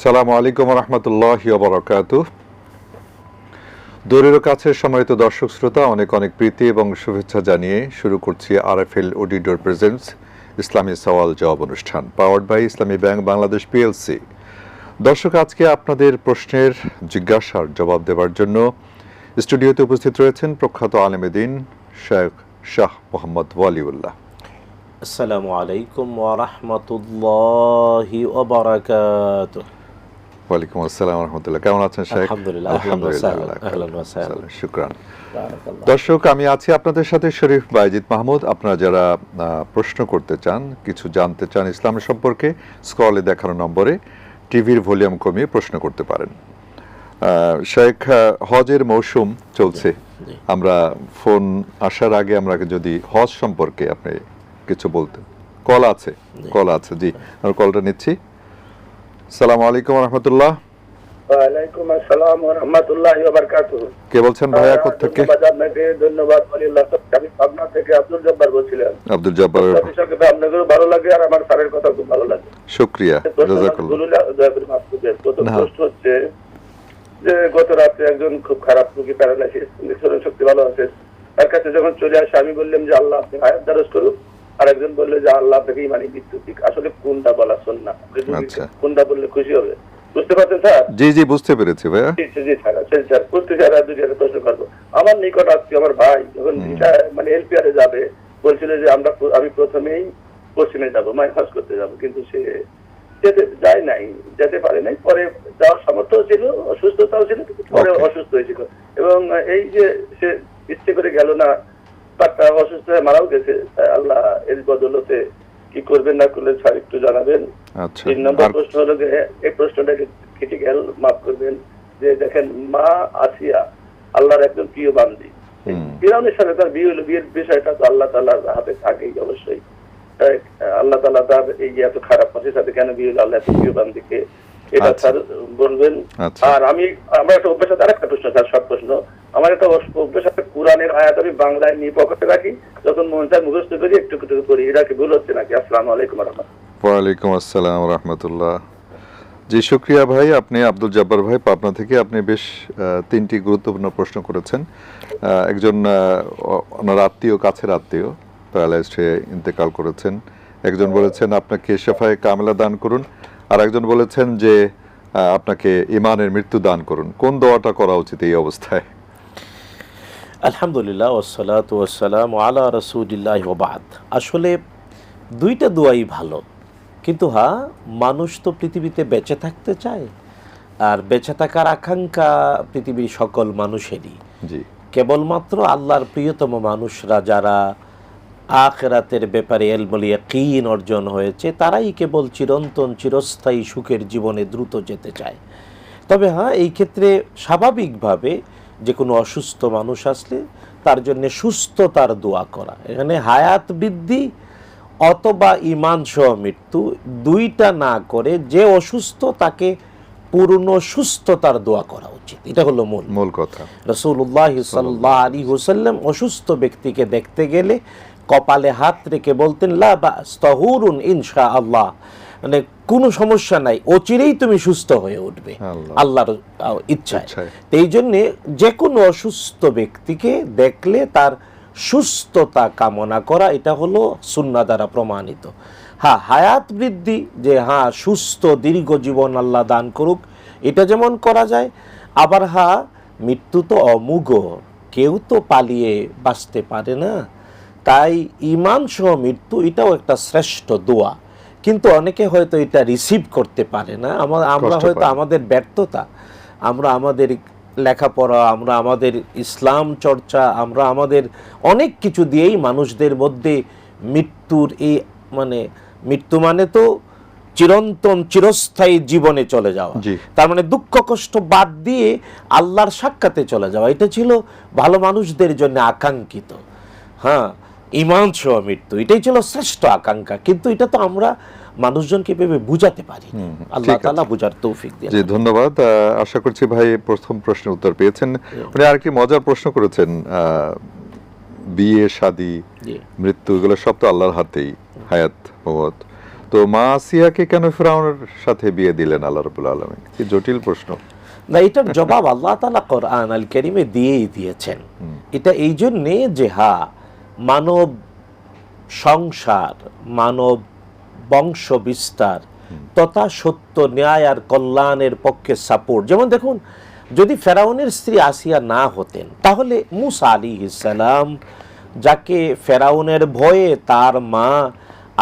আসসালামু আলাইকুম রহমতুল্লাহি ওয়া বারাকাতুহু। দূরের কাছের সম্মানিত দর্শক শ্রোতা, অনেক অনেক প্রীতি এবং শুভেচ্ছা জানিয়ে শুরু করছি আরএফএল অডিটর প্রেজেন্টস ইসলামী সওয়াল জবাব অনুষ্ঠান, powered by Islami bank Bangladesh PLC. দর্শক, আজকে আপনাদের প্রশ্নের জিজ্ঞাসার জবাব দেওয়ার জন্য স্টুডিওতে উপস্থিত রয়েছেন প্রখ্যাত আলেমে দ্বীন শেখ শাহ মোহাম্মদ ওয়ালিউল্লাহ। আসসালামু আলাইকুম ওয়া রাহমাতুল্লাহি ওয়া বারাকাতুহু। ওয়ালাইকুম আসসালাম ওয়া রাহমাতুল্লাহ। কেমন আছেন শেখ? আলহামদুলিল্লাহ, আহলান ওয়া সাহলান। শুকরান। বারাকাল্লাহ। দর্শক, আমি আছি আপনাদের সাথে শরীফ বাইজিদ মাহমুদ। আপনারা যারা প্রশ্ন করতে চান, কিছু জানতে চান ইসলাম সম্পর্কে, স্ক্রলে দেখানো নম্বরে টিভির ভলিউম কমিয়ে প্রশ্ন করতে পারেন। শেখ, হজের মৌসুম চলছে, আমরা ফোন আসার আগে আমরা যদি হজ সম্পর্কে আপনি কিছু বলতেন। কল আছে জি, আমরা কলটা নিচ্ছি। আসসালামু আলাইকুম রহমতুল্লাহ। ওয়ালাইকুম আসসালাম ওয়া রাহমাতুল্লাহি ওয়া বারাকাতুহু। কে বলছেন ভাইয়া, কোথা থেকে? আপনাকে ধন্যবাদ। আমি পাবনা থেকে আব্দুল জব্বার বলছিলাম। আব্দুল জব্বার, আপনাদেরও ভালো লাগে আর আমার স্যারের কথা খুব ভালো লাগে। শুকরিয়া, জাযাকাল্লাহ। প্রশ্ন হচ্ছে যে গত রাতে একজন খুব খারাপ রোগী, প্যারালাইসিস, স্মরণ শক্তি ভালো আছে, তার কাছে যখন চলে আসে আমি বললাম যে আল্লাহ আপনি আয়াত দ্বারস করুন, আর একজন বললে যে আল্লাহ আপনাকে ইমানি মৃত্যু দিক। আসলে কোনটা বলা সুন্নাহ? কোনটা বললে খুশি হবে? বুঝতে পারছেন স্যার? জি জি, বুঝতে পেরেছি ভাইয়া। জি স্যার, প্রত্যেক দুইটা প্রশ্ন করবো। আমার নিকট আজকে আমার ভাই যখন মানে এলপিআর এ যাবে, বলছিল যে আমি প্রথমেই পশ্চিমে যাবো, হজ করতে যাবো, কিন্তু সে যেতে পারে নাই। পরে যাওয়ার সামর্থ্য ছিল, অসুস্থতাও ছিল, কিন্তু পরে অসুস্থ হয়েছিল। এবং এই যে সে ইচ্ছে করে গেল না, তারটা অসুস্থ হয়ে মারাও গেছে। আল্লাহ এর বদলতে কি করবেন না করলেন স্যার একটু জানাবেন। 3 নম্বর প্রশ্ন হলো যে এই প্রশ্নটাকে ক্রিটিক্যাল, মাফ করবেন, যে দেখেন মা আসিয়া আল্লাহর একজন প্রিয় বান্দি, ফিরআউনের সাথে তার বিয়ে হলো, বিয়ের বিষয়টা তো আল্লাহ তাআলার হাতে থাকেই অবশ্যই। আল্লাহ তাআলা তার এই যে এত খারাপ মানুষের সাথে কেন বিয়ে হলো আল্লাহ এত প্রিয় বান্দিকে, এটা স্যার বলবেন। আর আমার একটা অভ্যাস আছে, আরেকটা প্রশ্ন স্যার, সব প্রশ্ন আমার একটা অভ্যাস আছে, কোরআনের আয়াত আমি বাংলায় নিয়ে পকেটে রাখি, যখন মন চায় মুখস্থ করি, একটু একটু করি। এটা কি ভুল হচ্ছে নাকি? আসসালামু আলাইকুম ওয়া রাহমাতুল্লাহ। ওয়ালাইকুম আসসালাম ওয়া রাহমাতুল্লাহ। জি, শুকরিয়া ভাই। আপনি আব্দুল জব্বার ভাই পাবনা থেকে, আপনি বেশ 3টি গুরুত্বপূর্ণ প্রশ্ন করেছেন। একজন ওনার আত্মীয়, কাছের আত্মীয় প্যারালাইজড হয়ে ইন্তেকাল করেছেন। একজন বলেছেন আপনাকে শেফায়ে কামেলা দান করুন, আর একজন বলেছেন যে আপনাকে ইমানের মৃত্যু দান করুন। কোন দোয়াটা করা উচিত এই অবস্থায়? আলহামদুলিল্লাহ, ওয়াসসালাতু ওয়াসসালামু আলা রাসূলিল্লাহি ওয়া বা'দ। আসলে দুইটা দোয়াই ভালো, কিন্তু মানুষ তো পৃথিবীতে বেঁচে থাকতে চায়, আর বেঁচে থাকার আকাঙ্ক্ষা পৃথিবীর সকল মানুষেরই। জি, কেবলমাত্র আল্লাহর প্রিয়তম মানুষরা যারা আখিরাতের ব্যাপারে ইলমুল ইয়াকিন অর্জন হয়েছে, তারাই কেবল চিরন্তন চিরস্থায়ী সুখের জীবনে দ্রুত যেতে চায়। তবে এই ক্ষেত্রে স্বাভাবিকভাবে যে কোনো অসুস্থ মানুষ আসলে তার জন্য সুস্থতার দোয়া করা, এখানে হায়াত বৃদ্ধি অথবা ঈমান সহ মৃত্যু, দুইটা না করে যে অসুস্থ তাকে পূর্ণ সুস্থতার দোয়া করা উচিত। এটা হলো মূল কথা। রাসূলুল্লাহ সাল্লাল্লাহু আলাইহি ওয়াসাল্লাম অসুস্থ ব্যক্তিকে দেখতে গেলে কপালে হাত রেখে বলতেন, লা বা'স তাহুরুন ইনশাআল্লাহ, মানে কোনো সমস্যা নাই, অচিরেই তুমি সুস্থ হয়ে উঠবে আল্লাহর ইচ্ছায়। এই জন্যে যে কোনো অসুস্থ ব্যক্তিকে দেখলে তার সুস্থতা কামনা করা, এটা হলো সুন্নাহ দ্বারা প্রমাণিত। হায়াত বৃদ্ধি, যে সুস্থ দীর্ঘ জীবন আল্লাহ দান করুক, এটা যেমন করা যায়। আবার মৃত্যু তো অমোঘ, কেউ তো পালিয়ে বাঁচতে পারে না, তাই ঈমান সহ মৃত্যু এটাও একটা শ্রেষ্ঠ দোয়া। কিন্তু অনেকে হয়তো এটা রিসিভ করতে পারে না। আমরা হয়তো আমাদের ব্যর্থতা, আমরা আমাদের লেখাপড়া, আমরা আমাদের ইসলাম চর্চা, আমরা আমাদের অনেক কিছু দিয়েই মানুষদের মধ্যে মৃত্যুর এই মৃত্যু মানে তো চিরন্তন চিরস্থায়ী জীবনে চলে যাওয়া, তার মানে দুঃখ কষ্ট বাদ দিয়ে আল্লাহর সাক্ষাতে চলে যাওয়া, এটা ছিল ভালো মানুষদের জন্য আকাঙ্ক্ষিত। ঈমান সহ মৃত্যু, এটাই ছিল শ্রেষ্ঠ আকাঙ্ক্ষা। কিন্তু এটা তো আমরা মানুষজনকে ভেবে বুঝাতে পারি। আল্লাহ তাআলা বুঝার তৌফিক দিন। জি, ধন্যবাদ। আশা করছি ভাই প্রথম প্রশ্নের উত্তর পেয়েছেন। উনি আর কি মজার প্রশ্ন করেছেন, বিয়ে, শাদী, মৃত্যু, এগুলো সব তো আল্লাহর হাতেই, হায়াত, মওত। তো মা আসিয়াকে কেন ফিরআউনের সাথে বিয়ে দিলেন আল্লাহ রাব্বুল আলামিন? কি জটিল প্রশ্ন। না, এটার জবাব আল্লাহ তাআলা কোরআন আল কারীমে দিয়েই দিয়েছেন। এটা এই জন্যে যে মানব সংসার, মানব বংশ বিস্তার তথা সত্য, ন্যায় আর কল্যাণের পক্ষে সাপোর্ট। যেমন দেখুন, যদি ফেরাউনের স্ত্রী আসিয়া না হতেন, তাহলে মূসা আলাইহিস সালাম, যাকে ফেরাউনের ভয়ে তার মা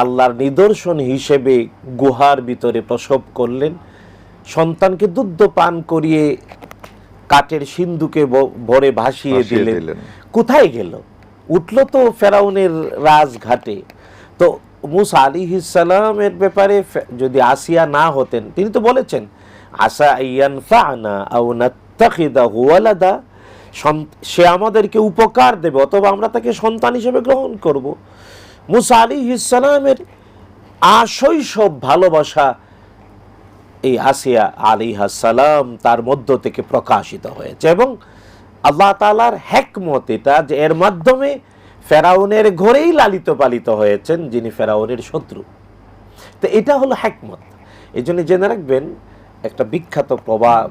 আল্লাহর নিদর্শন হিসেবে গুহার ভিতরে প্রসব করলেন, সন্তানকে দুগ্ধ পান করিয়ে কাঠের সিন্ধুকে ভরে ভাসিয়ে দিলেন, কোথায় গেল? উঠল তো ফেরাউনের রাজঘাটে। তো মূসা আলাইহিস সালামের ব্যাপারে যদি আসিয়া না হতেন, তিনি তো বলেছেন আসা ইয়ানফা'না আও নাত্তাখিদাহু ওয়ালাদা, সে আমাদেরকে উপকার দেবে অথবা আমরা তাকে সন্তান হিসেবে গ্রহণ করব। মূসা আলাইহিস সালামের আশৈশব ভালোবাসা এই আসিয়া আলাইহিস সালাম তার মধ্য থেকে প্রকাশিত হয়েছে, এবং আল্লাহ তাআলার হিকমত এটা যে এর মাধ্যমে ফেরাউনের ঘরেই লালিত পালিত হয়েছেন যিনি ফেরাউনের শত্রু। তো এটা হলো হিকমত। এই জন্য জেনে রাখবেন, একটা বিখ্যাত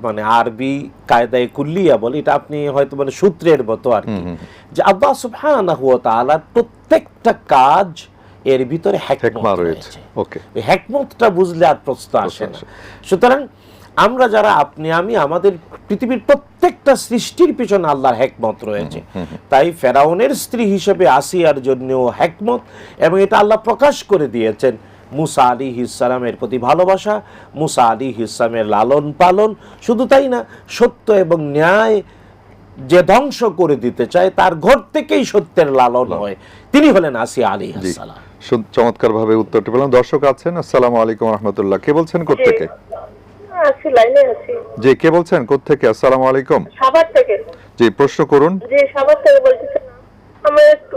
মানে আরবি কায়দায়ে কুল্লিয়া বলে, এটা আপনি হয়তো মানে সূত্রের মতো আর কি, যে আল্লাহ সুবহানাহু ওয়া তাআলার প্রত্যেকটা কাজ এর ভিতরে হিকমত রয়েছে। ওকে, এই হিকমতটা বুঝলে আর প্রশ্ন আসে না। সুতরাং আমরা যারা আপনি আমি, আমাদের পৃথিবীর প্রত্যেকটা সৃষ্টির পিছনে আল্লাহর হিকমত রয়েছে। তাই ফেরাউনের স্ত্রী হিসেবে আসিয়ার জন্যও হিকমত, এবং এটা আল্লাহ প্রকাশ করে দিয়েছেন। মূসা আলাইহিস সালামের প্রতি ভালোবাসা, মূসা আলাইহিস সালামের লালন পালন, শুধু তাই না, সত্য এবং ন্যায় যে ধ্বংস করে দিতে চায় তার ঘর থেকেই সত্যের লালন হয়, তিনি হলেন আসিয়া আলাইহিস সালাম। চমৎকার ভাবে উত্তরটি পেলাম। দর্শক আছেন, আসসালামু আলাইকুম ওয়া রাহমাতুল্লাহ। কে বলছেন, কোথা থেকে? আছি, লাইনে আছি। জি, কে বলছেন, কোথা থেকে? আসসালামু আলাইকুম। সাভার থেকে। জি, প্রশ্ন করুন। জি, সাভার থেকে বলতেছি। আমি একটু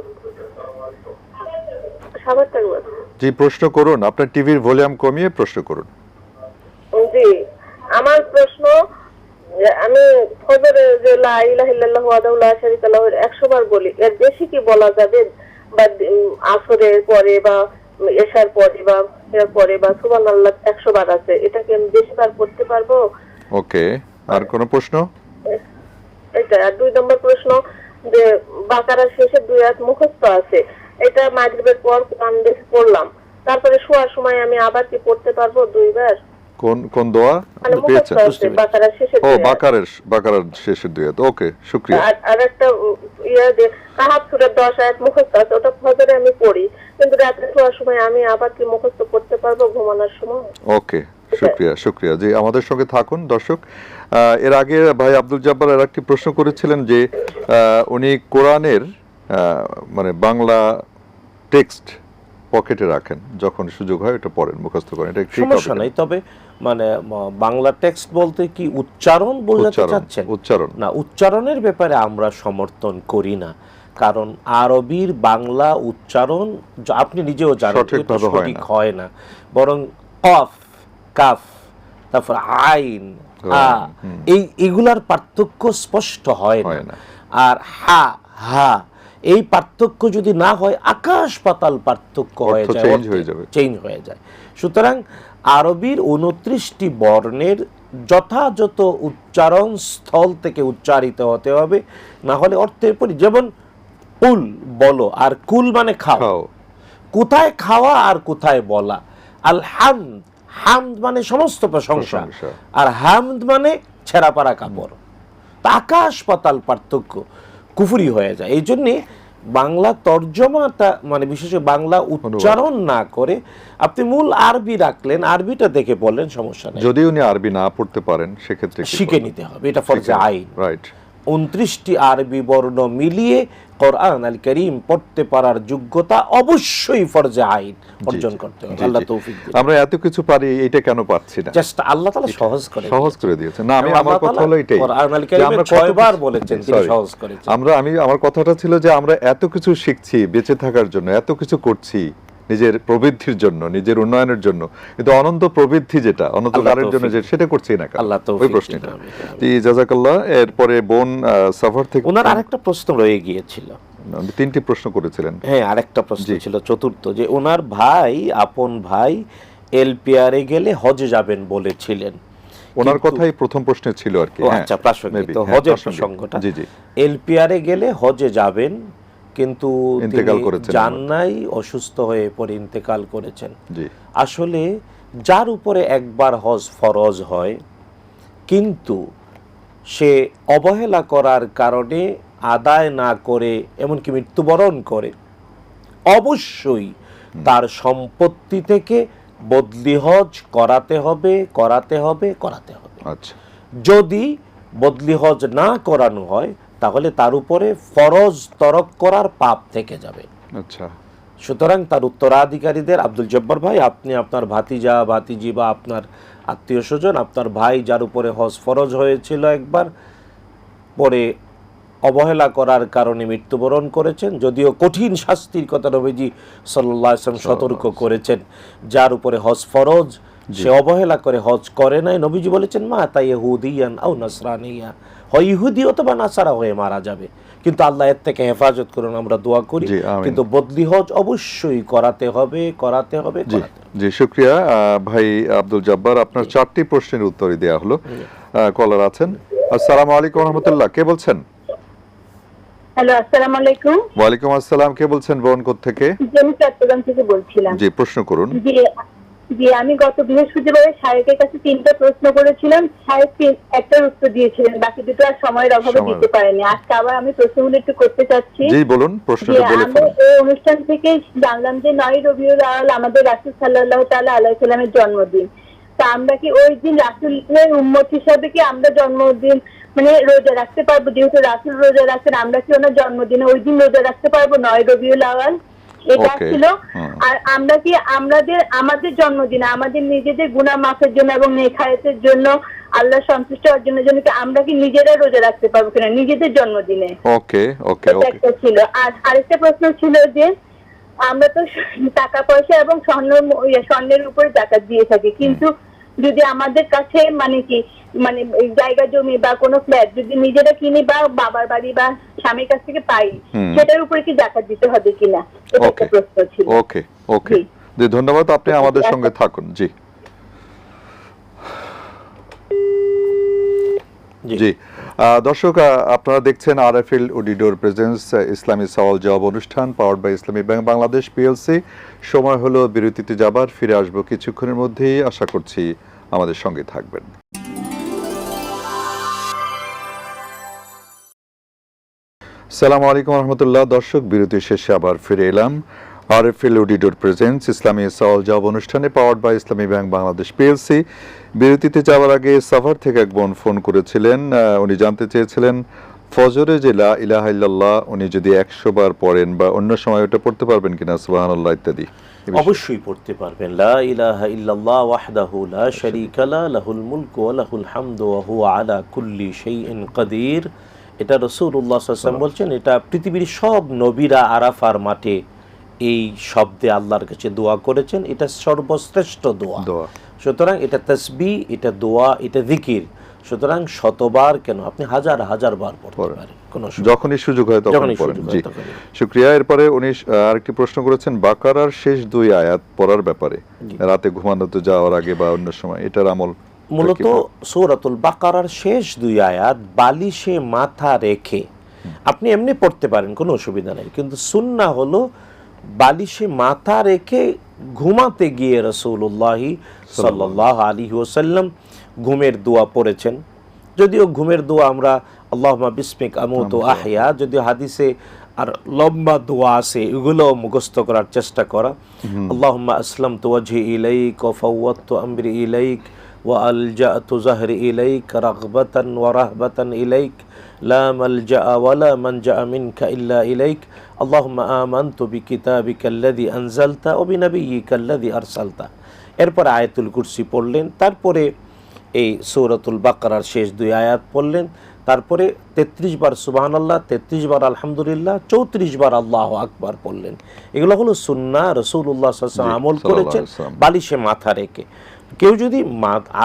সাভার থেকে বলছি। জি, প্রশ্ন করুন। আপনার টিভির ভলিউম কমিয়ে প্রশ্ন করুন। জি, আমার প্রশ্ন, যে আমি ফজরে যে লা ইলাহা ইল্লাল্লাহু ওয়াহদাহু লা শারীকা লাহু 100 বার বলি, এর বেশি কি বলা যাবে? বা আসরের পরে বা এশার পরে বা এর পরে বা সুবহানাল্লাহ 100 বার আছে, এটা কি আমি বেশি বার পড়তে পারবো? ওকে, আর কোন প্রশ্ন? এটা। আর 2 নম্বর প্রশ্ন, যে বাকারার শেষে 2 আয়াত মুখস্থ আছে, এটা মাগরিবের পর কোরআন দেখে পড়লাম, তারপরে শোয়ার সময় আমি আবার কি পড়তে পারবো 2 বার? কোন দোয়া পেয়েছেন? বাকারার শেষে। ও, বাকারার শেষের 2 আয়াত। ওকে, শুকরিয়া। আর একটা যে কাহাফ সূরার 10 আয়াত মুখস্থ আছে, ওটা ফজরে আমি পড়ি, কিন্তু রাতে শোয়ার সময় আমি আবার কি মুখস্থ করতে পারবো ঘুমানোর সময়? ওকে, শুকরিয়া। জি, আমাদের সঙ্গে থাকুন দর্শক। এর আগে ভাই আব্দুল জব্বার আরেকটি প্রশ্ন করেছিলেন যে উনি কোরআনের মানে বাংলা টেক্সট পকেটে রাখেন, যখন সুযোগ হয় এটা পড়েন, মুখস্থ করেন, এটা ঠিক সমস্যা নাই। তবে মানে বাংলা টেক্সট বলতে কি উচ্চারণ বোঝাতে চাচ্ছেন? উচ্চারণ না, উচ্চারণের ব্যাপারে আমরা সমর্থন করি না, কারণ আরবির বাংলা উচ্চারণ আপনি নিজেও জানেন সঠিক হয় না, বরং কফ, কাফ, তারপর আইন, এইগুলার পার্থক্য স্পষ্ট হয় না। আর হা, এই পার্থক্য যদি না হয়, আকাশ পাতাল পার্থক্য হয়ে যায়, চেঞ্জ হয়ে যায়। সুতরাং আরবির 29টি বর্ণের যথাযথ উচ্চারণ স্থল থেকে উচ্চারিত হতে হবে, না হলে অর্থের পরি। যেমন কুল বলো, আর কুল মানে খাও, কোথায় খাওয়া আর কোথায় বলা। আল হামদ মানে সমস্ত প্রশংসা, আর হামদ মানে ছেঁড়া পাড়া কাপড়। আকাশ পাতাল পার্থক্য, কুফরি হয়ে যায়। এই জন্যে বাংলা তর্জমাটা মানে বিশেষ বাংলা উচ্চারণ না করে আপনি মূল আরবি রাখলেন, আরবিটা দেখে বললেন, সমস্যা নেই। যদি উনি আরবি না পড়তে পারেন, সেক্ষেত্রে শিখে নিতে হবে, এটা ফরজে আইন। রাইট। 29টি আরবি বর্ণ মিলিয়ে কোরআন আল কারীম পড়তে পারার যোগ্যতা অবশ্যই ফরজে আইন অর্জন করতে হবে। আল্লাহ তৌফিক দিন। আমরা এত কিছু পারি, এটা কেন পাচ্ছি না? জাস্ট আল্লাহ তাআলা সহজ করে দিয়েছেন। না, আমার কথা হলো এটাই, কোরআন আল কারীমে 6 বার বলেছেন তিনি সহজ করেছেন। আমার কথাটা ছিল যে আমরা এত কিছু শিখছি বেঁচে থাকার জন্য, এত কিছু করছি নিজের প্রবৃদ্ধির জন্য, নিজের উন্নয়নের জন্য, কিন্তু অনন্ত প্রবৃদ্ধি যেটা অনন্ত কারের জন্য, যে সেটা করছি না কেন? ওই প্রশ্নটা। জি, জাযাকাল্লাহ। এরপরে বোন সফর থেকে ওনার আরেকটা প্রশ্ন রয়ে গিয়েছিল। 3টি প্রশ্ন করেছিলেন। হ্যাঁ, আরেকটা প্রশ্ন ছিল চতুর্থ, যে ওনার ভাই, আপন ভাই এলপিআরে গেলে হজে যাবেন বলেছিলেন। ওনার কিন্তু- কথাই প্রথম প্রশ্নে ছিল আর কি। ও হ্যাঁ, আচ্ছা, প্রাসঙ্গিক maybe, তো হ্যাঁ, হজের প্রাসঙ্গিক। প্রসঙ্গটা। জি জি। এলপিআরে গেলে হজে যাবেন, কিন্তু ইন্তেকাল তিনি করেছেন যান এর নাই, অসুস্থ হয়ে পরে ইন্তেকাল করেছেন। জি আসলে যার উপরে একবার হজ ফরজ হয় কিন্তু সে অবহেলা করার কারণে আদায় না করে এমনকি মৃত্যুবরণ করে, অবশ্যই তার সম্পত্তি থেকে বদলি হজ করাতে হবে, করাতে হবে, করাতে হবে। আচ্ছা যদি বদলি হজ না করানো হয় তাহলে তার উপরে ফরজ তরক করার পাপ থেকে যাবে। আচ্ছা সুতরাং তার উত্তরাধিকারীদের, আব্দুল জব্বার ভাই, আপনি আপনার ভাতিজা ভাতিজি বা আপনার আত্মীয় স্বজন, আপনার ভাই যার উপরে হজ ফরজ হয়েছিল একবার, পরে অবহেলা করার কারণে মৃত্যুবরণ করেছেন, যদিও কঠিন শাস্তির কথা নবীজি সাল্লাল্লাহু আলাইহি ওয়াসাল্লাম সতর্ক করেছেন, যার উপরে হজ ফরজ সে অবহেলা করে হজ করে নাই, নবীজি বলেছেন মা তা ইহুদিয়ান আও নাসরানিয়া, হয় ইহুদি অথবা নাসারা হয়ে মারা যাবে, কিন্তু আল্লাহ এর থেকে হেফাজত করুন, আমরা দোয়া করি। জি, আমিন। কিন্তু বদলি হজ অবশ্যই করাতে হবে, করাতে হবে, জি করাতে হবে। জি, শুকরিয়া ভাই আব্দুল জব্বার, আপনার 4টি প্রশ্নের উত্তরই দেওয়া হলো। কলার আছেন। আসসালামু আলাইকুম ওয়া রাহমাতুল্লাহ, কে বলছেন? হ্যালো, আসসালামু আলাইকুম। ওয়ালাইকুম আসসালাম, কে বলছেন বোন কোত্থেকে? জি, আমি চট্টগ্রাম থেকে বলছিলাম। জি প্রশ্ন করুন। জি, জি, আমি গত বৃহস্পতিবারে শায়েকের কাছে 3টা প্রশ্ন করেছিলাম, শায়েক একটার উত্তর দিয়েছিলেন, বাকি দুটো আর সময়ের অভাবে দিতে পারেনি। আজকে আবার আমি প্রশ্নগুলো একটু করতে চাচ্ছি। জি বলুন, যে প্রশ্নটা বলে আমি ফেলুন। এই অনুষ্ঠান থেকে জানলাম যে 9 রবিউল আউয়াল আমাদের রাসূল সাল্লাল্লাহু তাআলা আলাইহি সাল্লামের জন্মদিন। তা আমরা কি ওই দিন রাসূলের উম্মত হিসাবে কি আমরা জন্মদিন মানে রোজা রাখতে পারবো? যেহেতু রাসূল রোজা রাখেন, আমরা কি ওনার জন্মদিনে ওই দিন রোজা রাখতে পারবো 9 রবিউল আউয়াল? এটা Okay, ছিল। হুম। আর আমরা কি আমাদের জন্মদিনে আমাদের নিজেদের গুনাহ মাফের জন্য এবং নেখায়েতের জন্য, আল্লাহ সন্তুষ্ট অর্জনের জন্য কি আমরা কি নিজেরা রোজা রাখতে পারবো কিনা নিজেদের জন্মদিনে? ওকে ওকে এটা ওকে। একটা ছিল। আর আরেকটা প্রশ্ন ছিল যে আমরা তো টাকা পয়সা এবং স্বর্ণের উপরে জাকাত দিয়ে থাকি, কিন্তু যদি আমাদের কাছে মানে কি মানে জায়গা জমি বা কোনো ফ্ল্যাট যদি নিজেরা কিনি বা বাবার বাড়ি বা স্বামীর কাছ থেকে পাই, সেটার উপরে কি জাকাত দিতে হবে কিনা? এটা একটা ওকে প্রশ্ন ছিল। ওকে ওকে, জি। জি ধন্যবাদ, আপনি আমাদের সঙ্গে থাকুন। জি জি। জি দর্শক, আপনারা দেখছেন আরএফএল অডিডোর প্রেজেন্স ইসলামী সওয়াল জবাব অনুষ্ঠান powered by Islami bank Bangladesh PLC. সময় হলো বিরতিতে যাবার, ফিরে আসবো কিছুক্ষণের মধ্যেই, আশা করছি আমাদের সঙ্গে থাকবেন। আসসালামু আলাইকুম রহমতুল্লাহ। দর্শক, বিরতি শেষে আবার ফিরে এলাম আরএফএল অডিডোর প্রেজেন্স ইসলামী সওয়াল জবাব অনুষ্ঠানে powered by Islami bank Bangladesh PLC. বিরতিতে যাওয়ার আগে সাভার থেকে এক বোন ফোন করেছিলেন। উনি জানতে চেয়েছিলেন ফজরে যে লা ইলাহা ইল্লাল্লাহ উনি যদি 100 বার পড়েন বা অন্য সময় ওটা পড়তে পারবেন কিনা, সুবহানাল্লাহ ইত্যাদি। অবশ্যই পড়তে পারবেন। লা ইলাহা ইল্লাল্লাহ ওয়াহদাহু লা শারীকা লা, লাহুল মুলকু ওয়া লাহুল হামদু ওয়া হুয়া আলা কুল্লি শাইইন কাদির। এটা রাসূলুল্লাহ সাল্লাল্লাহু আলাইহি ওয়াসাল্লাম বলছেন, এটা পৃথিবীর সব নবীরা আরাফার মাঠে এই শব্দে আল্লাহর কাছে দোয়া করেছেন, এটা সর্বশ্রেষ্ঠ দোয়া। সুতরাং এটা তাসবিহ, এটা দোয়া, এটা জিকির। সুতরাং শতবার কেন, আপনি হাজার হাজার বার পড়তে পারেন, কোনো যখনই সুযোগ হয় তখন যখনই পড়েন। সুযোগ জি হয় তখনই। শুকরিয়া। এরপরে উনি আরেকটি প্রশ্ন করেছেন বাকারার শেষ 2 আয়াত পড়ার ব্যাপারে, রাতে ঘুমানোতে যাওয়ার আগে বা অন্য সময়, এটার আমল মূলত সূরাতুল বাকারার শেষ 2 আয়াত বালিশে মাথা রেখে আপনি এমনি পড়তে পারেন, কোনো অসুবিধা নেই, কিন্তু সুন্নাহ হলো বালিশে মাথা রেখে ঘুমাতে গিয়ে রাসূলুল্লাহ সাল্লাল্লাহু আলাইহি ওয়াসাল্লাম ঘুমের দোয়া পড়েছেন। যদিও ঘুমের দোয়া আমরা আল্লাহুম্মা বিসমিক আমুতু আহইয়া, যদিও হাদিসে আর লম্বা দোয়া আছে, এগুলো মুখস্থ করার চেষ্টা করা। আল্লাহুম্মা আসলামতু ওয়াজহি ইলাইক ওয়া ফাওয়াদতু আমরি ইলাইক ওয়া আলজাতু যাহরি ইলাইক রাগবাতান ওয়া রাহবাতান ইলাইক লা মালজা ওয়া লা মানজা মিনকা ইল্লা ইলাইক আল্লাহুম্মা আমানতু বিকিতাবিকা আল্লাযী আনজালতা ওয়া বিনাবিয়্যিকা আল্লাযী আরসালতা। এরপর আয়াতুল কুরসি পড়লেন, তারপরে এই সূরাতুল বাকারার শেষ 2 আয়াত পড়লেন, তারপরে 33 বার সুবহানাল্লাহ, 33 বার আলহামদুলিল্লাহ, 34 বার আল্লাহু আকবার পড়লেন। এগুলো হলো সুন্নাহ, রাসূলুল্লাহ সাল্লাল্লাহু আলাইহি ওয়াসাল্লাম আমল করেছেন বালিশে মাথা রেখে। কেউ যদি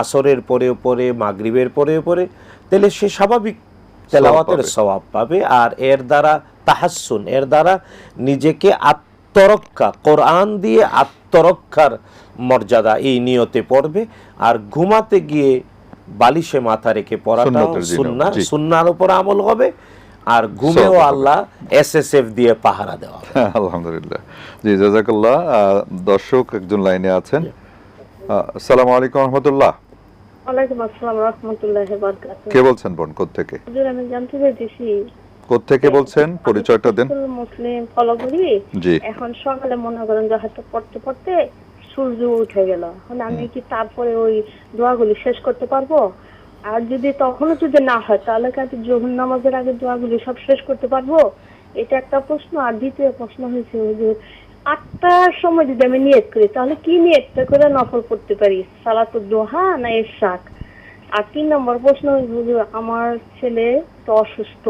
আসরের পরেও পড়ে, মাগরিবের পরেও পড়ে, তাহলে সে স্বাভাবিক তেলাওয়াতের সওয়াব পাবে। আর এর দ্বারা তাহাসসুন, এর দ্বারা নিজেকে আত্মরক্ষা, কোরআন দিয়ে আত্মরক্ষার মর্যাদা এই নিয়তে পড়বে। আর ঘুমাতে গিয়ে বালিশে মাথা রেখে পড়াটা সুন্নতের জিনিস, সুন্নাহ, জি। সুন্নাহর উপর আমল হবে। আর ঘুমেও সওয়াব হবে। আল্লাহ SSF দিয়ে পাহারা দেওয়া হবে। আলহামদুলিল্লাহ, জি জাযাকাল্লাহ। দর্শক একজন লাইনে আছেন। আসসালামু আলাইকুম রহমতুল্লাহ। ওয়ালাইকুম আসসালাম রাহমাতুল্লাহি ওয়া বারাকাতুহু। কে বলছেন বোন, কোত্থেকে? হুজুর, আমি জানতে চাইতেছি, কোত্থেকে বলছেন, পরিচয়টা দেন। আমি মুসলিম ফলো করি। জি। এখন সকালে মনে করেন যে হয়তো পড়তে পড়তে সূর্য উঠে গেল, এখন আমি কি তারপরে ওই দোয়াগুলি শেষ করতে পারবো? আর যদি তখনও যদি না হয়, তাহলে কি আমি জোহর নামাজের আগে দোয়াগুলি সব শেষ করতে পারবো? এটা একটা প্রশ্ন। আর দ্বিতীয় প্রশ্ন হয়েছে, হুজুর 8টার সময় যদি আমি নিয়ত করি, তাহলে কি নিয়তটা করে নফল পড়তে পারি, সালাতুদ দুহা না ইশরাক? আর 3 নম্বর প্রশ্ন হচ্ছে, হুজুর আমার ছেলে তো অসুস্থ,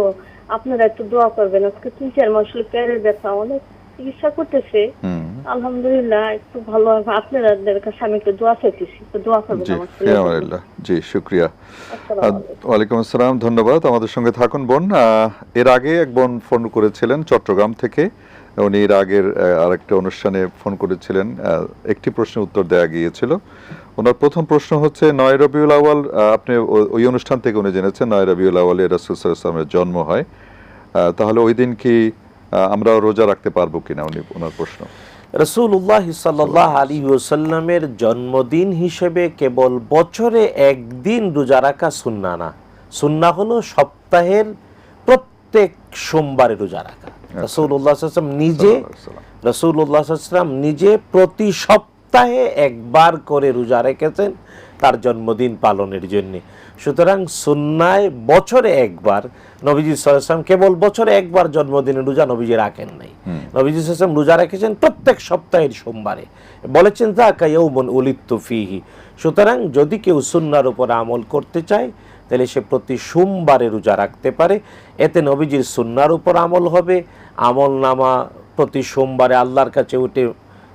আপনারা একটু দোয়া করবেন। আজকে 3-4 মাস হলো পেটের ব্যথা, অনেক চিকিৎসা করতেছে, আলহামদুলিল্লাহ একটু ভালো হবে। আপনাদের কাছে আমি একটু দোয়া চাইতেছি, তো দোয়া করবেন জি, আমার ফি ছেলের জন্য। আমানিল্লাহ। জি, শুকরিয়া। আসসালামু আলাইকুম। ওয়ালাইকুম আসসালাম, ধন্যবাদ। আমাদের সঙ্গে থাকুন বোন। এর আগে এক বোন ফোন করেছিলেন চট্টগ্রাম থেকে। উনি এর আগের আরেকটা অনুষ্ঠানে ফোন করেছিলেন, একটি প্রশ্নের উত্তর দেওয়া গিয়েছিল। ওনার প্রথম প্রশ্ন হচ্ছে, 9 রবিউল আউয়াল, আপনি ওই অনুষ্ঠান থেকে উনি জেনেছেন 9 রবিউল আউয়ালে রাসূল সাল্লাল্লাহু আলাইহি ওয়াসাল্লামের জন্ম হয়। তাহলে ওই দিন কি আমরা রোজা রাখতে পারবো কিনা, ওনার প্রশ্ন। রাসূলুল্লাহ সাল্লাল্লাহু আলাইহি ওয়াসাল্লামের জন্মদিন হিসেবে কেবল বছরে একদিন রোজা রাখা সুন্নাহ না। সুন্নাহ হলো সপ্তাহের প্রত্যেক সোমবারে রোজা রাখা। রাসূলুল্লাহ সাল্লাল্লাহু আলাইহি ওয়াসাল্লাম নিজে রাসূলুল্লাহ সাল্লাল্লাহু আলাইহি ওয়াসাল্লাম নিজে প্রতি সপ্তাহে একবার করে রোজা রেখেছেন তার জন্মদিন পালনের জন্য। সুতরাং সুন্নায় বছরে একবার, নবীজি সাল্লাল্লাহু আলাইহি ওয়াসাল্লাম কেবল বছরে একবার জন্মদিনের রোজা নবীজি রাখেন নাই। নবীজি সাল্লাল্লাহু আলাইহি ওয়াসাল্লাম রোজা রেখেছেন প্রত্যেক সপ্তাহের সোমবারে, বলেছেন যাকা ইয়াউমুন উলিদতু ফীহি। সুতরাং যদি কেউ সুন্নাহর উপর আমল করতে চায়, তাহলে সে প্রতি সোমবারে রোজা রাখতে পারে। এতে নবীজির সুন্নাহর উপর আমল হবে, আমল নামা প্রতি সোমবারে আল্লাহর কাছে উঠে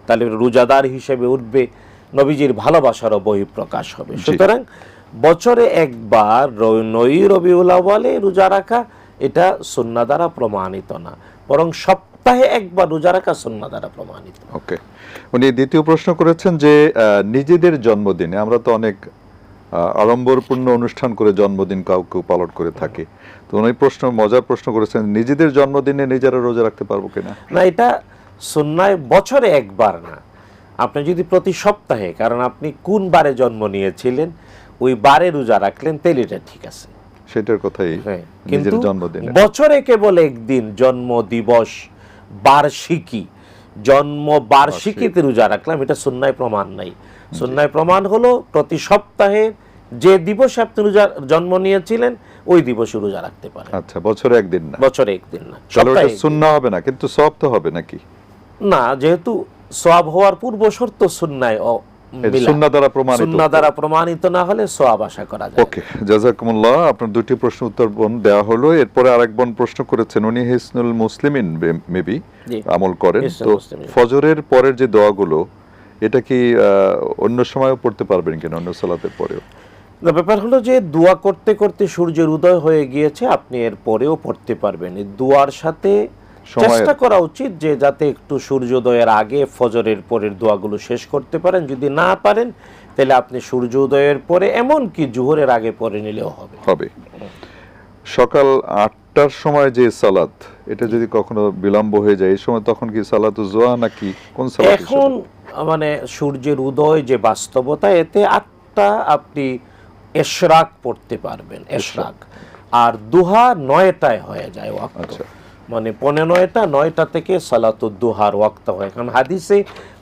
তাহলে রোজাদার হিসেবে উঠবে, নবীজির ভালোবাসারও বহিঃপ্রকাশ হবে। সুতরাং বছরে একবার 9 রবিউল আউয়ালে রোজা রাখা এটা সুন্নাহ দ্বারা প্রমাণিত না, বরং সপ্তাহে একবার রোজা রাখা সুন্নাহ দ্বারা প্রমাণিত। ওকে। উনি দ্বিতীয় প্রশ্ন করেছেন যে নিজেদের জন্মদিনে আমরা তো অনেক আড়ম্বরপূর্ণ অনুষ্ঠান করে জন্মদিন কাউকে পালন করে থাকি, তো উনি মজার প্রশ্ন করেছেন, নিজেদের জন্মদিনে নিজেরা রোজা রাখতে পারবো কিনা। না, এটা সুন্নায় বছরে একবার না, আপনি যদি প্রতি সপ্তাহে, কারণ আপনি কোন বারে জন্ম নিয়েছিলেন ওই বারে রোজা রাখলেন, তাহলে এটা ঠিক আছে, সেটার কথাই। হ্যাঁ। নিজের কিন্তু জন্মদিনে বছরে কেবল একদিন জন্ম দিবস, বার্ষিকী, জন্ম বার্ষিকীতে রোজা রাখলাম, এটা সুন্নায় প্রমাণ নাই। সুন্নায় প্রমাণ হলো প্রতি সপ্তাহে যে দিবসে আপনি জন্ম নিয়েছিলেন ওই দিবসে রোজা রাখতে পারেন। আচ্ছা, বছরে একদিন না, বছরে একদিন না, তাহলে ওটা সপ্তাহে একদিন। সুন্নাহ হবে না, কিন্তু সওয়াব তো হবে নাকি? না, যেহেতু সওয়াব হওয়ার পূর্ব শর্ত সুন্নায় সুন্নাহ দ্বারা প্রমাণিত। সুন্নাহ দ্বারা প্রমাণিত না হলে সওয়াব আশা করা যায়। ওকে, জাযাকুমুল্লাহ। আপনার দুটি প্রশ্ন উত্তর দেওয়া হলো। এরপরে আরেক বোন প্রশ্ন করেছেন, উনি হিসনুল মুসলিমিন মেবি জি। আমল করেন, হিসনুল তো মুসলিমিন। ফজরের পরের যে দোয়াগুলো এটা কি অন্য সময়ও পড়তে পারবেন কিনা, অন্য সালাতের পরেও? ব্যাপার হলো যে দোয়া করতে করতে সূর্যের উদয় হয়ে গিয়েছে, আপনি এর পরেও পড়তে পারবেন। এই দোয়ার সাথে চেষ্টা করা উচিত যে যাতে একটু সূর্যোদয়ের আগে ফজরের পরের দোয়াগুলো শেষ করতে পারেন। যদি না পারেন তাহলে আপনি সূর্যোদয়ের পরে, এমনকি জোহরের আগে পড়ে নিলেও হবে। সকাল 8টার সময় যে সালাত, এটা যদি কখনো বিলম্ব হয়ে যায় এই সময়, তখন কি সালাতুজ জোহা নাকি কোন সালাত? এখন মানে সূর্যের উদয় যে বাস্তবতা, এতে 8টা আপনি ইশরাক পড়তে পারবেন, ইশরাক। আর দুহা 9টায় হয়ে যায় ওয়াক্ত। আচ্ছা, মানে 9টা থেকে সালাতুদ দুহার ওয়াক্ত হয়। কারণ হাদিসে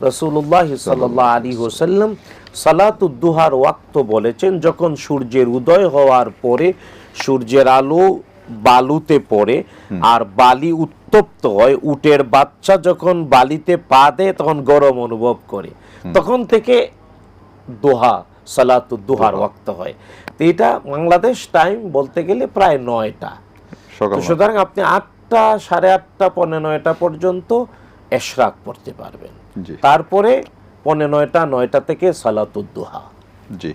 রাসূলুল্লাহ সাল্লাল্লাহু আলাইহি ওয়াসাল্লাম সালাতুদ দুহার ওয়াক্ত বলেছেন যখন সূর্যের উদয় হওয়ার পরে সূর্যের আলো বালুতে পড়ে আর বালি উত্তপ্ত হয়, উটের বাচ্চা যখন বালিতে পা দেয় তখন গরম অনুভব করে, তখন থেকে দোহা সালাতুদ দুহার ওয়াক্ত হয়। তো এটা বাংলাদেশ টাইম বলতে গেলে প্রায় 9টা। সুতরাং আপনি 8টা, 8:30, 9:45 পর্যন্ত ইশরাক পড়তে পারবেন। তারপরে 9:45, 9টা থেকে সালাতুদ দুহা। জি,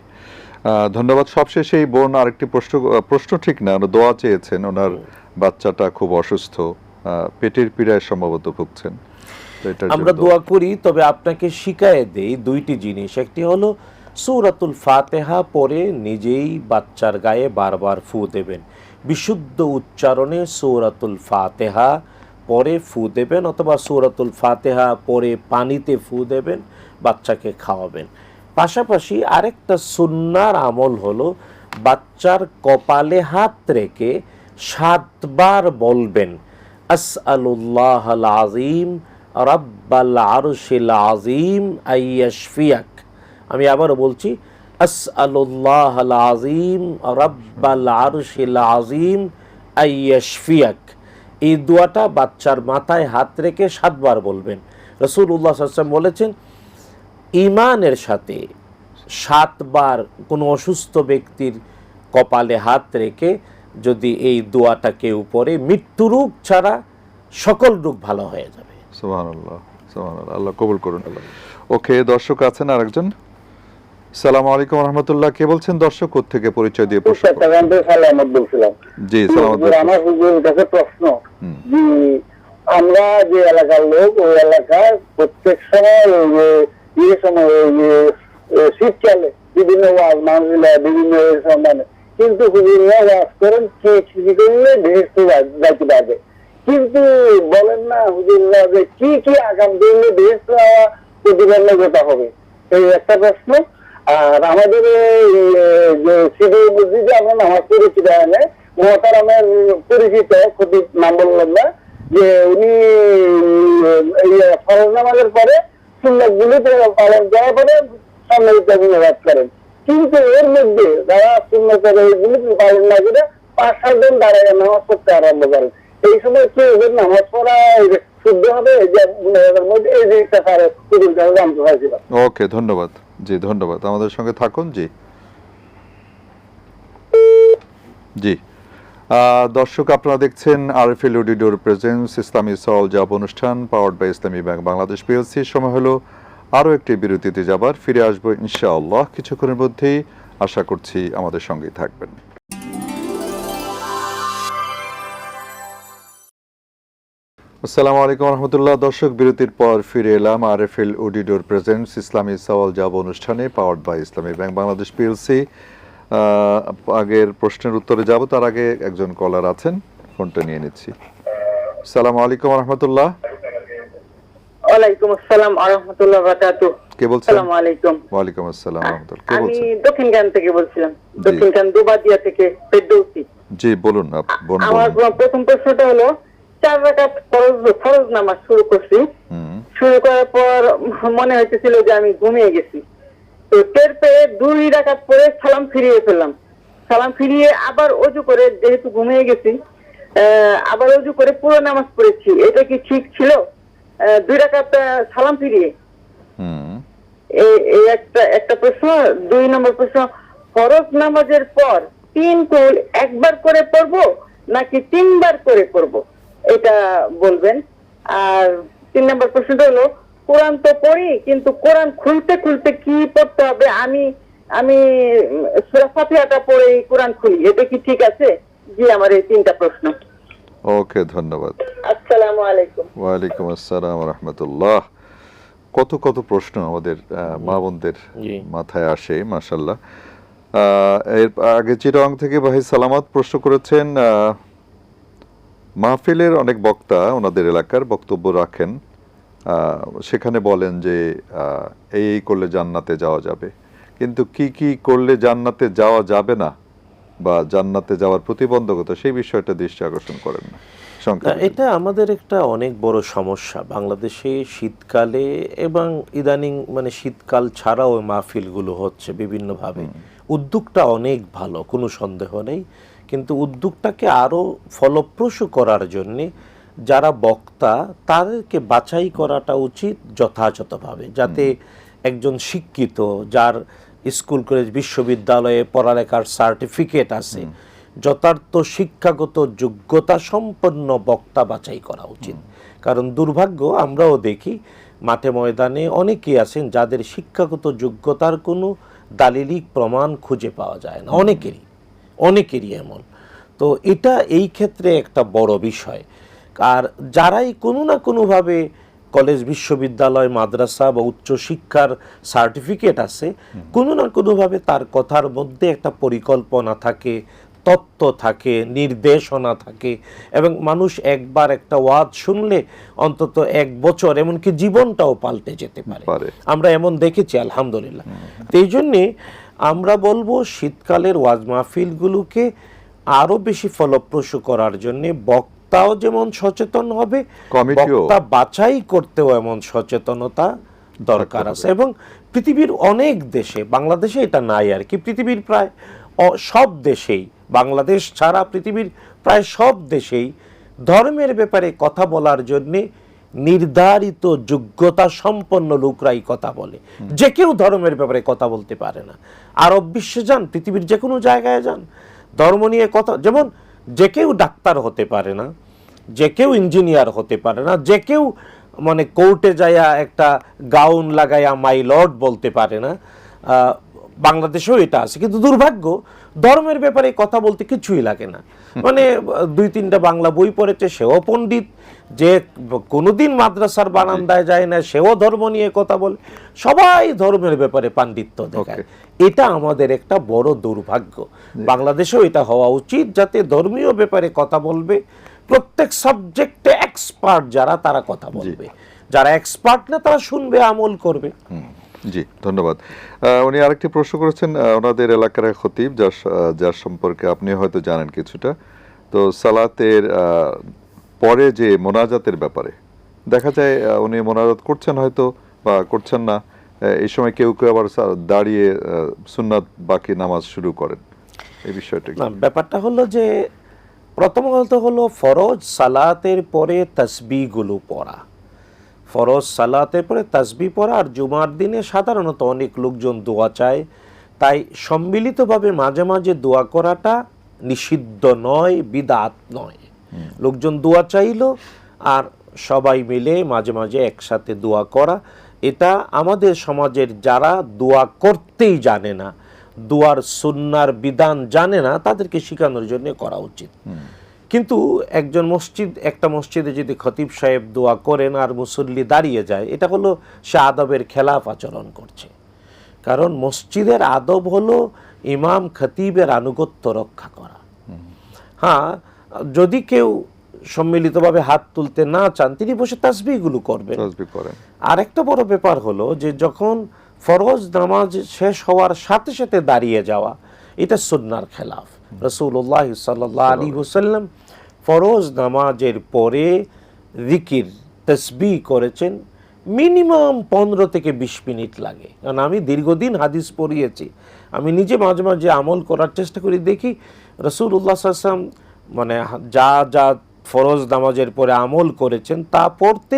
ধন্যবাদ। সবশেষে এই বোন আরেকটি প্রশ্ন ঠিক না, দোয়া চেয়েছেন। ওনার বাচ্চাটা খুব অসুস্থ, পেটের পীড়ায় সম্ভবত ভুগছেন, তো তো এটার আমরা জন্য দোয়া করি, তবে আপনাকে শিখায়ে দেই দুইটি জিনিস। একটি হলো সূরাতুল ফাতিহা পড়ে নিজেই বাচ্চার গায়ে বারবার ফু দেবেন, বিশুদ্ধ উচ্চারণে সূরাতুল ফাতিহা পরে ফু দেবেন, অথবা সূরাতুল ফাতিহা পরে পানিতে ফু দেবেন, বাচ্চাকে খাওয়াবেন। পাশাপাশি আরেকটা সুন্নার আমল হলো বাচ্চার কপালে হাত রেখে 7 বার বলবেন আসআলুল্লাহাল আযীম রাব্বাল আরশিল আযীম আইয়াশফিয়াক। আমি আবারও বলছি, আসআলুল্লাহাল আযীম রাব্বাল আরশিল আযীম আইয়াশফিয়াক। এই দোয়াটা বাচ্চার মাথায় হাত রেখে 7 বার বলবেন। রাসূলুল্লাহ সাল্লাল্লাহু আলাইহি ওয়াসাল্লাম বলেছেন, ঈমানের সাথে 7 বার কোনো অসুস্থ ব্যক্তির কপালে হাত রেখে যদি এই দোয়াটা কেউ পড়ে, মৃত্যু রোগ ছাড়া সকল রোগ ভালো হয়ে যাবে। সুবহানাল্লাহ, সুবহানাল্লাহ, আল্লাহ কবুল করুন। ওকে, দর্শক আছেন আরেকজন। সালামু আলাইকুম রাহমাতুল্লাহ, কে বলছেন দর্শক, কোত্থেকে পরিচয় দিয়ে প্রশ্ন করুন। জি, সালামত। আমার হুজুরের কাছে প্রশ্ন, যে আমরা যে এলাকার লোক, ওই এলাকায় প্রত্যেক সময় শীতকালে বিভিন্ন ওয়াজ মাহফিলে বিভিন্ন সম্মানে, কিন্তু হুজুররা ওয়াজ করেন কি করলে বেহেশতে যাইতে পারবে, কিন্তু বলেন না হুজুররা যে কি কি আগাম করলে বেহেশতে যাওয়া প্রতিবন্ধকতা হবে। এই একটা প্রশ্ন। আর আমাদের যে সিডির মসজিদে আমরা নামাজ পড়েছি, মহতারামের পরিচিত খতিব, নাম বললাম না, যে উনি ফরজ নামাজের পরে সুন্নাত গুলি পালন করার পরে সম্মিলিত নামাজ করেন, কিন্তু এর মধ্যে যারা সুন্নাতের এইগুলি পালন না করে 5-7 জন দাঁড়ায় নামাজ পড়তে আরম্ভ করেন, এই সময় কি ওদের নামাজ পড়া শুদ্ধ হবে? মধ্যে এই জিনিসটা স্যার খুবই জানতে চাইছিলাম। ওকে, ধন্যবাদ। জি, ধন্যবাদ, আমাদের সঙ্গে থাকুন। জি জি দর্শক, আপনারা দেখছেন আরএফএল অডিডোর প্রেজেন্স ইসলামী সওয়াল জবাব অনুষ্ঠান, powered by Islami bank Bangladesh PLC. সময় হলো আরও একটি বিরতিতে যাবার, ফিরে আসবো ইনশাআল্লাহ কিছুক্ষণের মধ্যেই। আশা করছি আমাদের সঙ্গেই থাকবেন। আসসালামু আলাইকুম রহমতুল্লাহ। দর্শক, বিরতির পর ফিরে এলাম আরএফএল অডিডোর প্রেজেন্টস ইসলামী সওয়াল জবাব অনুষ্ঠানে, powered by Islami bank Bangladesh PLC. আগের প্রশ্নের উত্তরে যাব, তার আগে একজন কলার আছেন, ফোনটা নিয়ে নিচ্ছি। আসসালামু আলাইকুম রহমতুল্লাহ। ওয়ালাইকুম আসসালাম ওয়া রাহমাতুল্লাহি ওয়া বারাকাতুহু। কে বলছেন? আসসালামু আলাইকুম। ওয়ালাইকুম আসসালাম রহমতুল্লাহ। কে আমি বলছেন? দক্ষিণখান থেকে বলছিলাম, দক্ষিণখান দুবাদিয়া থেকে ফেরদৌসী। জি, বলুন। আমার প্রথম প্রশ্নটা হলো, 4 রাকাত ফরজ নামাজ শুরু করছি, শুরু করার পর মনে হইতেছিল যে আমি ঘুমিয়ে গেছি, তো টের পেয়ে 2 রাকাত পরে সালাম ফিরিয়ে ফেললাম। সালাম ফিরিয়ে আবার ওযু করে, যেহেতু ঘুমিয়ে গেছি, আবার ওযু করে পুরো নামাজ পড়েছি। এটা কি ঠিক ছিল? 2 রাকাত সালাম ফিরিয়ে। এই একটা প্রশ্ন। 2 নম্বর প্রশ্ন, ফরজ নামাজের পর 3 কুল একবার করে পড়বো নাকি 3 বার করে পড়বো, এটা বলবেন। আর 3 নম্বর প্রশ্নটা হলো, কোরআন তো পড়ি, কিন্তু কোরআন খুলতে খুলতে কি পড়তে হবে? আমি সূরা ফাতিহাটা পড়ে কোরআন খুলি, এটা কি ঠিক আছে? জি, আমার এই 3টা প্রশ্ন। ওকে, ধন্যবাদ। আসসালামু আলাইকুম। ওয়ালাইকুম আসসালাম রাহমাতুল্লাহ। কত কত প্রশ্ন আমাদের মা বোনদের মাথায় আসে, মাশাআল্লাহ। এর আগে চিটাগাং থেকে ভাই সালামত প্রশ্ন করেছেন, মাহফিলের অনেক বক্তা ওনাদের এলাকার বক্তব্য রাখেন, সেখানে বলেন যে এই করলে জান্নাতে যাওয়া যাবে, কিন্তু কি কি করলে জান্নাতে যাওয়া যাবে না বা জান্নাতে যাওয়ার প্রতিবন্ধকতা, সেই বিষয়টা দৃষ্টি আকর্ষণ করেন না। এটা আমাদের একটা অনেক বড় সমস্যা বাংলাদেশে শীতকালে, এবং ইদানিং মানে শীতকাল ছাড়াও মাহফিলগুলো হচ্ছে বিভিন্নভাবে। উদ্যোগটা অনেক ভালো, কোনো সন্দেহ নেই, কিন্তু উদ্যোগটাকে আরও ফলপ্রসূ করার জন্যে যারা বক্তা তাদেরকে বাছাই করাটা উচিত যথাযথভাবে, যাতে একজন শিক্ষিত, যার স্কুল কলেজ বিশ্ববিদ্যালয়ে পড়ালেখার সার্টিফিকেট আছে, যথার্থ শিক্ষাগত যোগ্যতা সম্পন্ন বক্তা বাছাই করা উচিত। কারণ দুর্ভাগ্য, আমরাও দেখি মাঠে ময়দানে অনেকেই আছেন যাদের শিক্ষাগত যোগ্যতার কোনো দালিলিক প্রমাণ খুঁজে পাওয়া যায় না, অনেকেরই এমন। তো এটা এই ক্ষেত্রে একটা বড় বিষয়। আর যারাই কোনো না কোনোভাবে কলেজ, বিশ্ববিদ্যালয়, মাদ্রাসা বা উচ্চশিক্ষার সার্টিফিকেট আছে, কোনো না কোনোভাবে তার কথার মধ্যে একটা পরিকল্পনা থাকে, তত্ত্ব থাকে, নির্দেশনা থাকে, এবং মানুষ একবার একটা ওয়াজ শুনলে অন্তত 1 বছর এমনকি জীবনটাও পাল্টে যেতে পারে। আমরা এমন দেখেছি আলহামদুলিল্লাহ। এই জন্যে আমরা বলবো শীতকালের ওয়াজ মাহফিলগুলোকে আরো বেশি ফলপ্রসূ করার জন্য বক্তাও যেমন সচেতন হবে, বক্তা বাছাই করতেও এমন সচেতনতা দরকার আছে। এবং পৃথিবীর অনেক দেশে, বাংলাদেশে এটা নাই আর কি, পৃথিবীর প্রায় সব দেশেই, বাংলাদেশ ছাড়া পৃথিবীর প্রায় সব দেশেই ধর্মের ব্যাপারে কথা বলার জন্যে নির্ধারিত যোগ্যতা সম্পন্ন লোকরাই কথা বলে। যে কেউ ধর্মের ব্যাপারে কথা বলতে পারে না। আরব বিশ্বে যান, পৃথিবীর যে কোনো জায়গায় যান, ধর্ম নিয়ে কথা, যেমন যে কেউ ডাক্তার হতে পারে না, যে কেউ ইঞ্জিনিয়ার হতে পারে না, যে কেউ মানে কোর্টে যাইয়া একটা গাউন লাগাইয়া মাই লর্ড বলতে পারে না। বাংলাদেশেও এটা আছে, কিন্তু দুর্ভাগ্য ধর্মের ব্যাপারে কথা বলতে কিছুই লাগে না। মানে 2-3টা বাংলা বই পড়েছে, সেও পণ্ডিত, যে কোনোদিন মাদ্রাসার বারান্দায় যায় না সেও ধর্ম নিয়ে কথা বলে, সবাই ধর্মের ব্যাপারে পাণ্ডিত্য দেখায়। এটা আমাদের একটা বড় দুর্ভাগ্য। বাংলাদেশেও এটা হওয়া উচিত, যাতে ধর্মীয় ব্যাপারে কথা বলবে প্রত্যেক সাবজেক্টে এক্সপার্ট যারা, তারা কথা বলবে, যারা এক্সপার্ট না তারা শুনবে, আমল করবে। জি, ধন্যবাদ। উনি আরেকটি প্রশ্ন করেছেন, ওনাদের এলাকার খতিব, যার সম্পর্কে আপনি হয়তো জানেন কিছুটা। তো সালাতের পরে যে মোনাজাতের ব্যাপারে দেখা যায় উনি মোনাজাত করছেন হয়তো বা করছেন না, এই সময় কেউ কেউ আবার দাঁড়িয়ে সুন্নাত বাকি নামাজ শুরু করেন, এই বিষয়টা কি? ব্যাপারটা হলো যে প্রথমত হলো ফরজ সালাতের পরে তাসবিহগুলো পড়া, ফরজ সালাতের পরে তাসবিহ পড়া। আর জুমার দিনে সাধারণত অনেক লোকজন দোয়া চায়, তাই সম্মিলিতভাবে মাঝে মাঝে দোয়া করাটা নিষিদ্ধ নয়, বিদআত নয়। লোকজন দোয়া চাইলো আর সবাই মিলে মাঝে মাঝে একসাথে দোয়া করা, এটা আমাদের সমাজের যারা দোয়া করতেই জানে না, দোয়ার সুন্নার বিধান জানে না, তাদেরকে শেখানোর জন্য করা উচিত। কিন্তু একটা মসজিদে যদি খতিব সাহেব দোয়া করেন আর মুসল্লি দাঁড়িয়ে যায়, এটা হলো সে আদবের খেলাফ আচরণ করছে। কারণ মসজিদের আদব হলো ইমাম খতিবের আনুগত্য রক্ষা করা। হ্যাঁ, যদি কেউ সম্মিলিতভাবে হাত তুলতে না চান, তিনি বসে তাসবিহগুলো করবেন। আর একটা বড় ব্যাপার হলো যে যখন ফরজ নামাজ শেষ হওয়ার সাথে সাথে দাঁড়িয়ে যাওয়া, এটা সুন্নাহর খেলাফ। রাসূলুল্লাহ সাল্লাল্লাহু আলাইহি ওয়াসাল্লাম ফরজ নামাজের পরে জিকির তাসবিহ করেছেন মিনিমাম 15 থেকে 20 মিনিট লাগে। কারণ আমি দীর্ঘদিন হাদিস পড়িয়েছি, আমি নিজে মাঝে মাঝে আমল করার চেষ্টা করি, দেখি রাসূলুল্লাহ সাল্লাল্লাহু আলাইহি ওয়াসাল্লাম মানে যা যা ফরজ নামাজের পরে আমল করেছেন তা পড়তে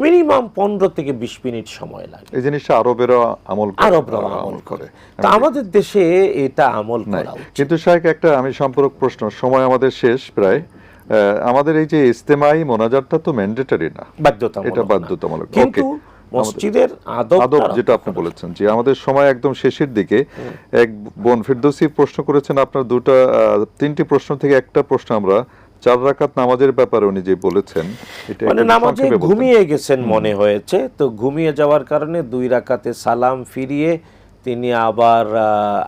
মিনিমাম 15 থেকে 20 মিনিট সময় লাগে। এই জিনিসটা আরবেরও আমল করে, তা আমাদের দেশে এটা আমল করা উচিত। কিন্তু শাইখ, একটা আমি সম্পূরক প্রশ্ন, সময় আমাদের শেষ প্রায়। আমাদের এই যে ইজতেমাই মোনাজাতটা তো ম্যান্ডেটরি না, বাধ্যতামূলক, এটা বাধ্যতামূলক, কিন্তু মসজিদের আদব যেটা আপনি বলেছেন যে আমাদের সময় একদম শেষের দিকে। এক বোন ফিরদৌসী প্রশ্ন করেছেন, আপনার 3টি প্রশ্ন থেকে একটা প্রশ্ন আমরা 4 রাকাত নামাজের ব্যাপারে উনি যে বলেছেন, মানে নামাজে ঘুমিয়ে গেছেন মনে হয়েছে, তো ঘুমিয়ে যাওয়ার কারণে 2 রাকাতে সালাম ফিরিয়ে তিনি আবার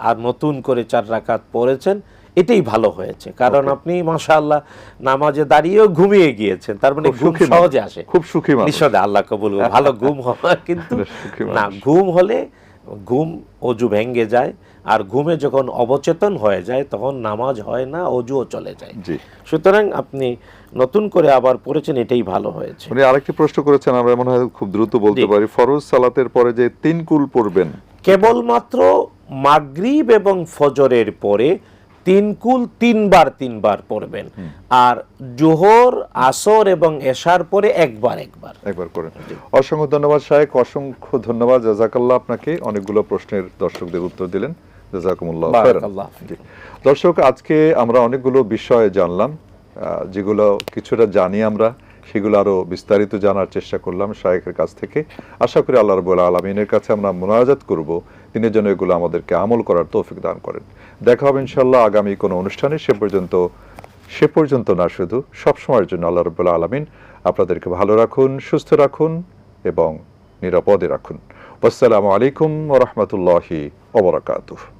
আর নতুন করে 4 রাকাত পড়েছেন, এটাই ভালো হয়েছে। কারণ আপনি মাশাআল্লাহ নামাজে দাঁড়িয়েও ঘুমিয়ে গিয়েছেন, তার মানে ঘুম সহজে আসে, খুব সুখী মানুষ, নিঃসন্দেহে আল্লাহ কবুল করুন। ভালো ঘুম হওয়া, কিন্তু না, ঘুম হলে অজু ভেঙে যায়, আর ঘুমে যখন অবচেতন হয়ে যায় তখন নামাজ হয় না, অজুও চলে যায়। সুতরাং আপনি নতুন করে আবার পড়েছেন, এটাই ভালো হয়েছে। উনি আরেকটি প্রশ্ন করেছেন, আমরা মনে হয় খুব দ্রুত বলতে পারি, ফরজ সালাতের পরে যে 3 কুল পড়বেন, কেবলমাত্র মাগরিব এবং ফজরের পরে 3 কুল 3 বার পড়বেন, আর জোহর, আসর এবং এশার পরে একবার করেন। অসংখ্য ধন্যবাদ শাইখ, অসংখ্য ধন্যবাদ, জাযাকাল্লাহ আপনাকে, অনেকগুলো প্রশ্নের দর্শকদের উত্তর দিলেন, জাযাকুমুল্লাহ খাইরান। দর্শক, আজকে আমরা অনেকগুলো বিষয় জানলাম, যেগুলো কিছুটা জানি আমরা, সেগুলো আরো বিস্তারিত জানার চেষ্টা করলাম শাইখের কাছ থেকে। আশা করি আল্লাহ রাব্বুল আলামিনের কাছে আমরা মুনাজাত করব, তিনি যেন এগুলো আমাদেরকে আমল করার তৌফিক দান করেন। দেখা হবে ইনশাআল্লাহ আগামী কোনো অনুষ্ঠানে। সে পর্যন্ত না, শুধু সব সময়ের জন্য আল্লাহ রাব্বুল আলামিন আপনাদেরকে ভালো রাখুন, সুস্থ রাখুন, এবং নিরাপদে রাখুন। আসসালামু আলাইকুম ওয়া রাহমাতুল্লাহি ওয়া বারাকাতুহু।